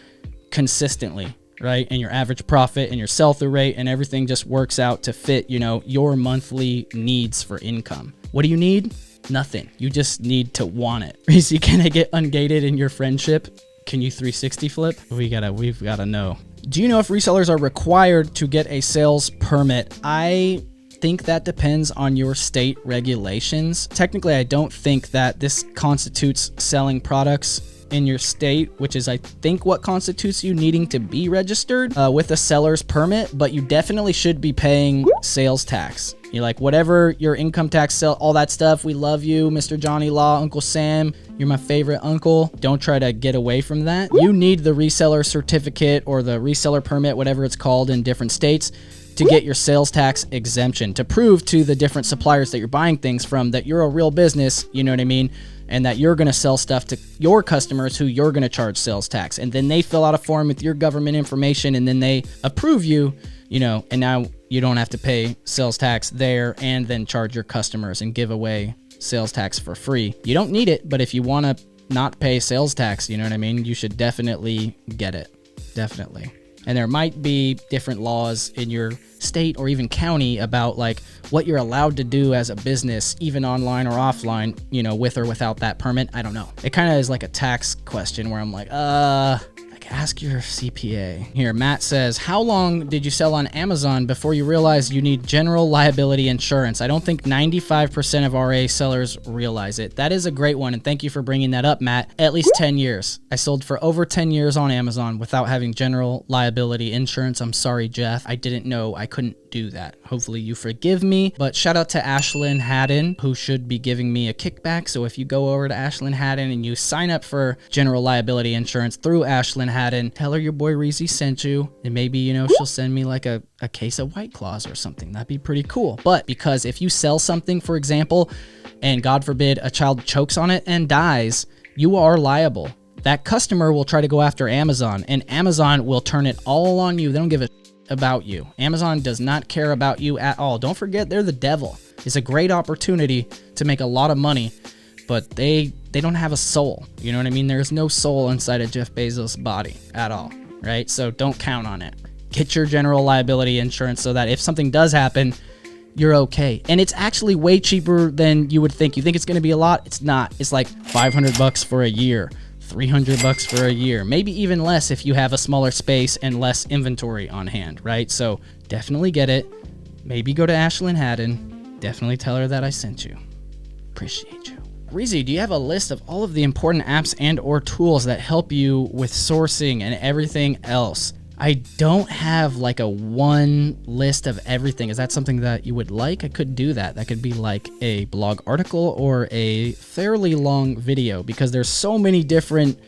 consistently, right? And your average profit and your sell-through rate and everything just works out to fit, your monthly needs for income. What do you need? Nothing. You just need to want it. Reezy, can I get ungated in your friendship? Can you 360 flip? We've gotta know. Do you know if resellers are required to get a sales permit? I think that depends on your state regulations. Technically, I don't think that this constitutes selling products in your state, which is I think what constitutes you needing to be registered with a seller's permit, but you definitely should be paying sales tax. You're like, whatever your income tax, all that stuff. We love you, Mr. Johnny Law, Uncle Sam. You're my favorite uncle. Don't try to get away from that. You need the reseller certificate or the reseller permit, whatever it's called in different states, to get your sales tax exemption, to prove to the different suppliers that you're buying things from that you're a real business, you know what I mean? And that you're going to sell stuff to your customers who you're going to charge sales tax. And then they fill out a form with your government information, and then they approve you, and now you don't have to pay sales tax there and then charge your customers and give away sales tax for free. You don't need it, but if you want to not pay sales tax, you know what I mean? You should definitely get it. Definitely. And there might be different laws in your state or even county about like what you're allowed to do as a business, even online or offline, with or without that permit. I don't know. It kind of is like a tax question where I'm like, ask your CPA. Here, Matt says, how long did you sell on Amazon before you realized you need general liability insurance? I don't think 95% of RA sellers realize it. That is a great one, and thank you for bringing that up, Matt. At least 10 years. I sold for over 10 years on Amazon without having general liability insurance. I'm sorry, Jeff. I didn't know I couldn't do that. Hopefully you forgive me, but shout out to Ashlyn Haddon, who should be giving me a kickback. So if you go over to Ashlyn Haddon and you sign up for general liability insurance through Ashlyn Haddon, tell her your boy Reezy sent you, and maybe, she'll send me like a case of White Claws or something. That'd be pretty cool. But because if you sell something, for example, and God forbid a child chokes on it and dies, you are liable. That customer will try to go after Amazon, and Amazon will turn it all on you. They don't give a about you. Amazon does not care about you at all. Don't forget, they're the devil. It's a great opportunity to make a lot of money, but they don't have a soul. You know what I mean? There's no soul inside of Jeff Bezos' body at all, right? So don't count on it. Get your general liability insurance so that if something does happen, you're okay. And it's actually way cheaper than you would think. You think it's going to be a lot? It's not. It's like $500 for a year, $300 for a year, maybe even less if you have a smaller space and less inventory on hand, right? So definitely get it. Maybe go to Ashlyn Haddon. Definitely tell her that I sent you. Appreciate you. Reezy, do you have a list of all of the important apps and or tools that help you with sourcing and everything else? I don't have like a one list of everything. Is that something that you would like? I could do that. That could be like a blog article or a fairly long video because there's so many different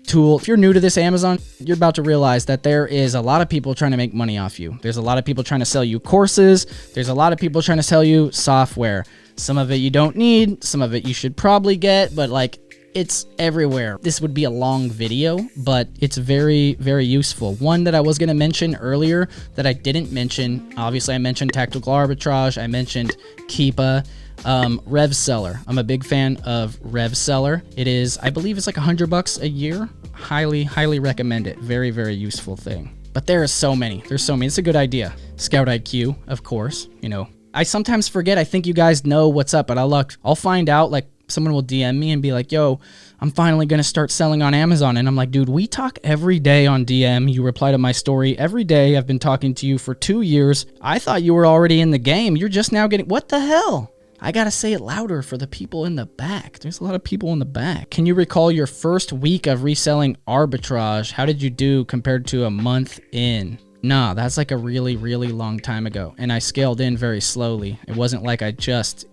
tools. If you're new to this Amazon, you're about to realize that there is a lot of people trying to make money off you. There's a lot of people trying to sell you courses. There's a lot of people trying to sell you software. Some of it you don't need, some of it you should probably get, but like it's everywhere. This would be a long video, but it's very, very useful. One that I was going to mention earlier that I didn't mention, obviously I mentioned tactical arbitrage, I mentioned Keepa, Reseller. I'm a big fan of Reseller. It is, I believe it's like $100 a year. Highly recommend it. Very, very useful thing. But there are so many. There's so many. It's a good idea. Scout IQ, of course, you know. I sometimes forget. I think you guys know what's up, but I'll find out, like someone will DM me and be like, yo, I'm finally going to start selling on Amazon. And I'm like, dude, we talk every day on DM. You reply to my story every day. I've been talking to you for 2 years. I thought you were already in the game. You're just now getting, what the hell? I got to say it louder for the people in the back. There's a lot of people in the back. Can you recall your first week of reselling arbitrage? How did you do compared to a month in? Nah, that's like a really, really long time ago. And I scaled in very slowly. It wasn't like I just,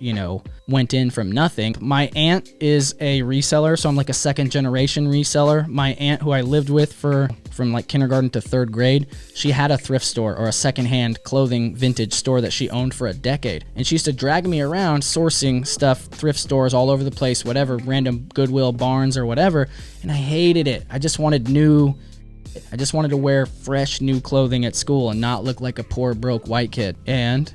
went in from nothing. My aunt is a reseller, so I'm like a second generation reseller. My aunt, who I lived with from like kindergarten to third grade, she had a thrift store or a secondhand clothing vintage store that she owned for a decade. And she used to drag me around sourcing stuff, thrift stores all over the place, whatever, random Goodwill, Barnes or whatever. And I hated it. I just wanted to wear fresh new clothing at school and not look like a poor broke white kid. And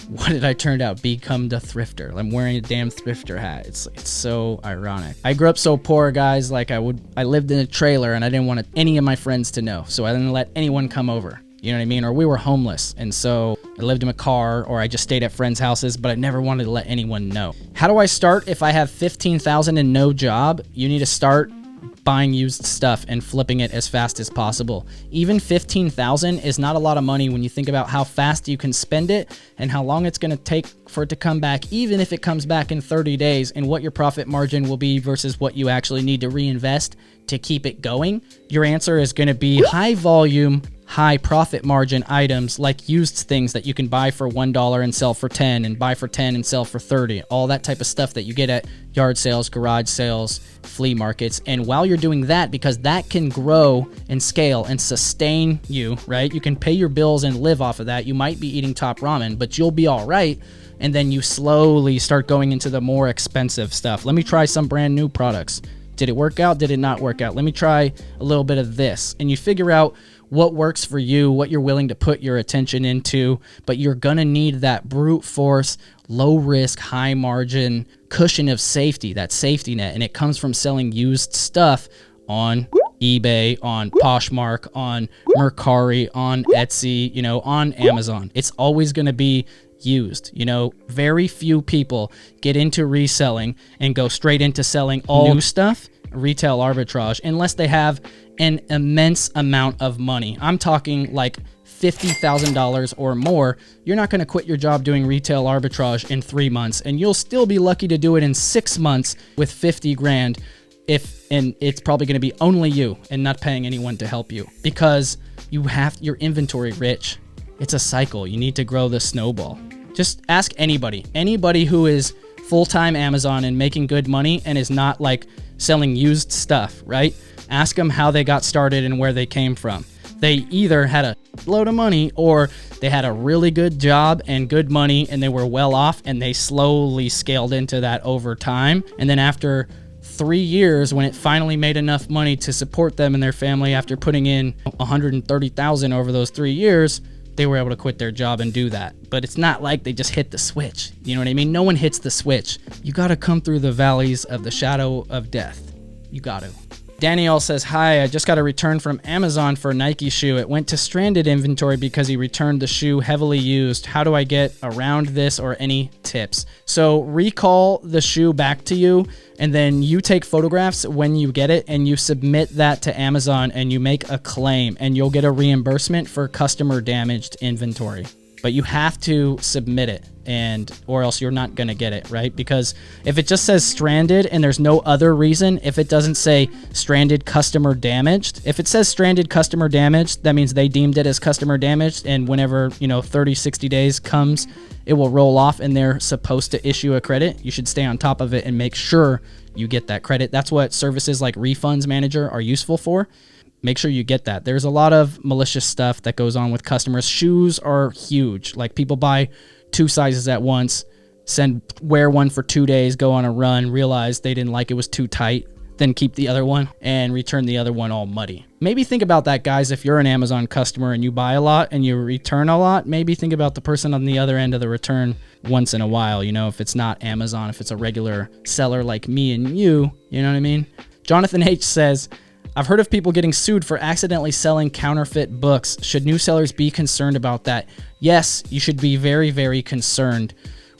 what did I turn out? Become the thrifter. I'm wearing a damn thrifter hat. It's so ironic. I grew up so poor, guys. Like I lived in a trailer and I didn't want any of my friends to know. So I didn't let anyone come over. You know what I mean? Or we were homeless. And so I lived in a car or I just stayed at friends' houses, but I never wanted to let anyone know. How do I start if I have 15,000 and no job? You need to start buying used stuff and flipping it as fast as possible. Even 15,000 is not a lot of money when you think about how fast you can spend it and how long it's going to take for it to come back, even if it comes back in 30 days, and what your profit margin will be versus what you actually need to reinvest to keep it going. Your answer is going to be high volume, high profit margin items like used things that you can buy for $1 and sell for 10 and buy for 10 and sell for 30. All that type of stuff that you get at yard sales, garage sales, flea markets. And while you're doing that, because that can grow and scale and sustain you, right? You can pay your bills and live off of that. You might be eating top ramen, but you'll be all right. And then you slowly start going into the more expensive stuff. Let me try some brand new products. Did it work out? Did it not work out? Let me try a little bit of this. And you figure out what works for you, what you're willing to put your attention into, but you're gonna need that brute force, low risk, high margin cushion of safety, that safety net. And it comes from selling used stuff on eBay, on Poshmark, on Mercari, on Etsy, on Amazon. It's always gonna be used. Very few people get into reselling and go straight into selling all new stuff, retail arbitrage, unless they have an immense amount of money. I'm talking like $50,000 or more. You're not going to quit your job doing retail arbitrage in 3 months, and you'll still be lucky to do it in 6 months with 50 grand and it's probably going to be only you and not paying anyone to help you because you have your inventory rich. It's a cycle. You need to grow the snowball. Just ask anybody who is full-time Amazon and making good money and is not like selling used stuff, right? Ask them how they got started and where they came from. They either had a load of money or they had a really good job and good money and they were well off and they slowly scaled into that over time. And then after 3 years, when it finally made enough money to support them and their family after putting in $130,000 over those 3 years, they were able to quit their job and do that. But it's not like they just hit the switch. You know what I mean? No one hits the switch. You got to come through the valleys of the shadow of death. You got to. Danielle says, hi, I just got a return from Amazon for a Nike shoe. It went to stranded inventory because he returned the shoe heavily used. How do I get around this, or any tips? So recall the shoe back to you, and then you take photographs when you get it and you submit that to Amazon and you make a claim, and you'll get a reimbursement for customer damaged inventory. But you have to submit it, or else you're not going to get it, right? Because if it just says stranded and there's no other reason, if it doesn't say stranded customer damaged, if it says stranded customer damaged, that means they deemed it as customer damaged, and whenever, 30, 60 days comes, it will roll off and they're supposed to issue a credit. You should stay on top of it and make sure you get that credit. That's what services like Refunds Manager are useful for. Make sure you get that. There's a lot of malicious stuff that goes on with customers. Shoes are huge. Like, people buy 2 sizes at once, wear one for 2 days, go on a run, realize they didn't like it was too tight, then keep the other one and return the other one all muddy. Maybe think about that, guys. If you're an Amazon customer and you buy a lot and you return a lot, maybe think about the person on the other end of the return once in a while. If it's not Amazon, if it's a regular seller like me and you know what I mean? Jonathan H says, I've heard of people getting sued for accidentally selling counterfeit books. Should new sellers be concerned about that? Yes, you should be very, very concerned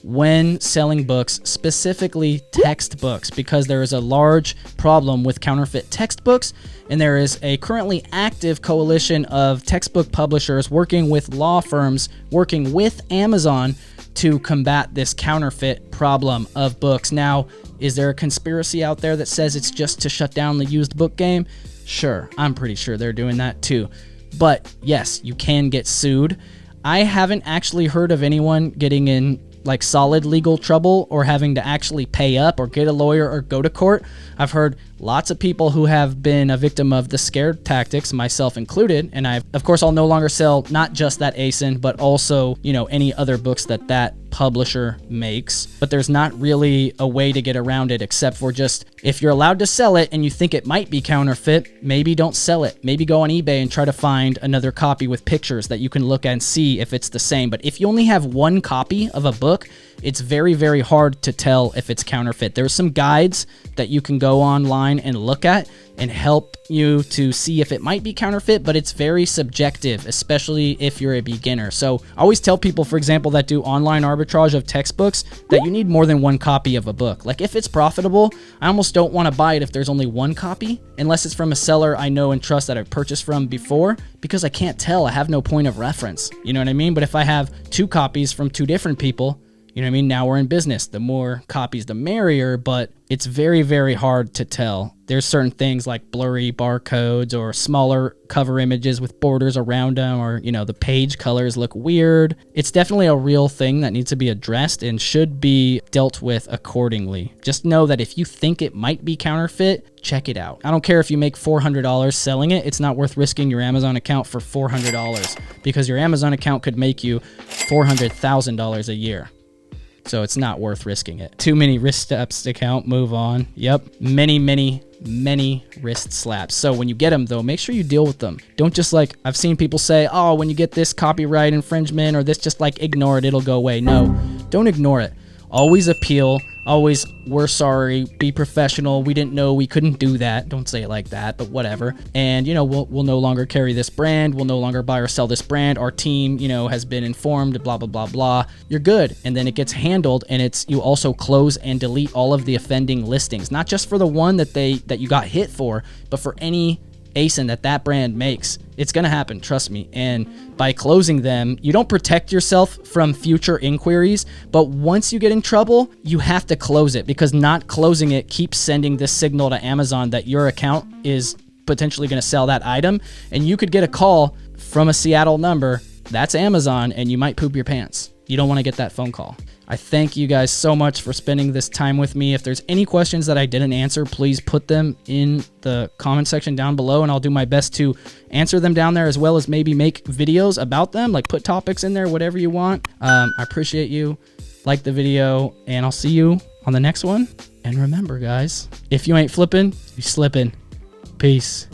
when selling books, specifically textbooks, because there is a large problem with counterfeit textbooks, and there is a currently active coalition of textbook publishers working with law firms, working with Amazon to combat this counterfeit problem of books. Now, is there a conspiracy out there that says it's just to shut down the used book game? Sure, I'm pretty sure they're doing that too. But yes, you can get sued. I haven't actually heard of anyone getting in like solid legal trouble or having to actually pay up or get a lawyer or go to court. I've heard lots of people who have been a victim of the scare tactics, myself included, and of course I'll no longer sell not just that ASIN, but also, any other books that publisher makes. But there's not really a way to get around it except for just, if you're allowed to sell it and you think it might be counterfeit, maybe don't sell it. Maybe go on eBay and try to find another copy with pictures that you can look at and see if it's the same. But if you only have one copy of a book, it's very, very hard to tell if it's counterfeit. There's some guides that you can go online and look at and help you to see if it might be counterfeit, but it's very subjective, especially if you're a beginner. So I always tell people, for example, that do online arbitrage of textbooks, that you need more than one copy of a book. Like, if it's profitable, I almost don't want to buy it if there's only one copy, unless it's from a seller I know and trust that I've purchased from before, because I can't tell. I have no point of reference. You know what I mean? But if I have 2 copies from 2 different people, you know what I mean? Now we're in business. The more copies, the merrier, but it's very, very hard to tell. There's certain things like blurry barcodes or smaller cover images with borders around them, or, the page colors look weird. It's definitely a real thing that needs to be addressed and should be dealt with accordingly. Just know that if you think it might be counterfeit, check it out. I don't care if you make $400 selling it. It's not worth risking your Amazon account for $400, because your Amazon account could make you $400,000 a year. So it's not worth risking it. Too many wrist steps to count. Move on. Yep. Many wrist slaps. So when you get them, though, make sure you deal with them. Don't just I've seen people say, oh, when you get this copyright infringement or this, just ignore it, it'll go away. No, don't ignore it. Always appeal. Always, we're sorry, be professional. We didn't know, we couldn't do that. Don't say it like that, but whatever. And, we'll no longer carry this brand. We'll no longer buy or sell this brand. Our team, has been informed, blah, blah, blah, blah. You're good. And then it gets handled, and you also close and delete all of the offending listings, not just for the one that you got hit for, but for any ASIN that brand makes. It's going to happen, trust me. And by closing them, you don't protect yourself from future inquiries, but once you get in trouble, you have to close it, because not closing it keeps sending this signal to Amazon that your account is potentially going to sell that item, and you could get a call from a Seattle number. That's Amazon, and you might poop your pants. You don't want to get that phone call. I thank you guys so much for spending this time with me. If there's any questions that I didn't answer, please put them in the comment section down below, and I'll do my best to answer them down there, as well as maybe make videos about them, put topics in there, whatever you want. I appreciate you. Like the video, and I'll see you on the next one. And remember, guys, if you ain't flipping, you slipping. Peace.